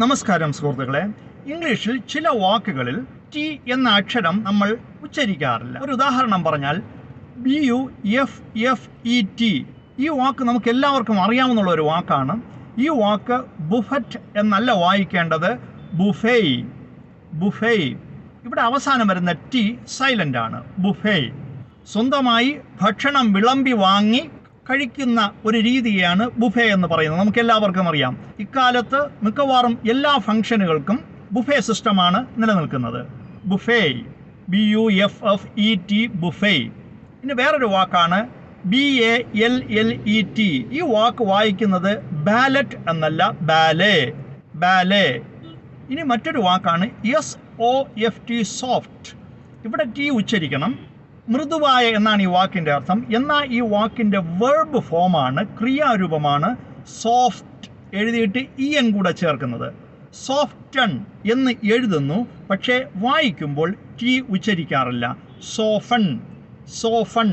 നമസ്കാരം സുഹൃത്തുക്കളെ. ഇംഗ്ലീഷിൽ ചില വാക്കുകളിൽ ടി എന്ന അക്ഷരം നമ്മൾ ഉച്ചരിക്കാറില്ല. ഒരു ഉദാഹരണം പറഞ്ഞാൽ BUFFET. ഈ വാക്ക് നമുക്ക് എല്ലാവർക്കും അറിയാവുന്ന ഒരു വാക്കാണ്. ഈ വാക്ക് ബുഫറ്റ് എന്നല്ല വായിക്കേണ്ടത്, ബുഫേ. ബുഫേ. ഇവിടെ അവസാനം വരുന്ന ടി സൈലന്റ് ആണ്. ബുഫേ. സ്വന്തമായി ഭക്ഷണം വിളമ്പി വാങ്ങി കഴിക്കുന്ന ഒരു രീതിയാണ് ബുഫേ എന്ന് പറയുന്നത്. നമുക്ക് എല്ലാവർക്കും അറിയാം. ഇക്കാലത്ത് മിക്കവാറും എല്ലാ ഫംഗ്ഷനുകൾക്കും ബുഫേ സിസ്റ്റമാണ് നിലനിൽക്കുന്നത്. ബുഫേ. BUFFET. ബുഫേ. ഇനി വേറൊരു വാക്കാണ് BALLET. ഈ വാക്ക് വായിക്കുന്നത് ബാലറ്റ് എന്നല്ല, ബാലേ. ബാലേ. ഇനി മറ്റൊരു വാക്കാണ് SOFT. സോഫ്റ്റ്. ഇവിടെ ടി ഉച്ചരിക്കണം. മൃദുവായ എന്നാണ് ഈ വാക്കിൻ്റെ അർത്ഥം. എന്നാൽ ഈ വാക്കിൻ്റെ വെർബ് ഫോമാണ്, ക്രിയാരൂപമാണ് സോഫ്റ്റ്. എഴുതിയിട്ട് EN കൂടെ ചേർക്കുന്നത്. സോഫ്റ്റൺ എന്ന് എഴുതുന്നു, പക്ഷേ വായിക്കുമ്പോൾ ടി ഉച്ചരിക്കാറില്ല. Soften. Soften.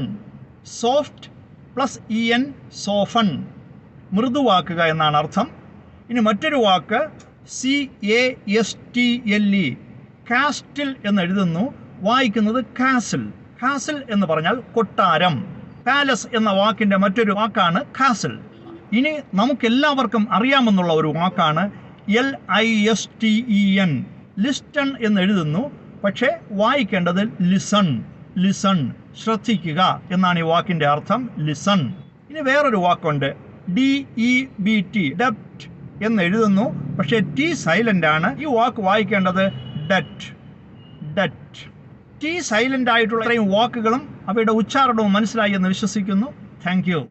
Soft plus EN, soften. മൃദുവാക്കുക എന്നാണ് അർത്ഥം. ഇനി മറ്റൊരു വാക്ക് CASTLE. കാസ്റ്റിൽ എന്ന് എഴുതുന്നു, വായിക്കുന്നത് കാസിൽ. കാസിൽ എന്ന് പറഞ്ഞാൽ കൊട്ടാരം. പാലസ് എന്ന വാക്കിൻ്റെ മറ്റൊരു വാക്കാണ് കാസിൽ. ഇനി നമുക്കെല്ലാവർക്കും അറിയാമെന്നുള്ള ഒരു വാക്കാണ് LISTEN. ലിസ്റ്റൺ എന്ന് എഴുതുന്നു, പക്ഷേ വായിക്കേണ്ടത് ലിസൺ. ലിസൺ. ശ്രദ്ധിക്കുക എന്നാണ് ഈ വാക്കിൻ്റെ അർത്ഥം, ലിസൺ. ഇനി വേറൊരു വാക്കുണ്ട് DEBT. ഡെപ്റ്റ് എന്ന് എഴുതുന്നു, പക്ഷേ ടി സൈലന്റ് ആണ്. ഈ വാക്ക് വായിക്കേണ്ടത് ഡെറ്റ്. ഡെറ്റ്. ടി സൈലന്റ് ആയിട്ടുള്ള ഇത്രയും വാക്കുകളും അവയുടെ ഉച്ചാരണവും മനസ്സിലായി എന്ന് വിശ്വസിക്കുന്നു. Thank you.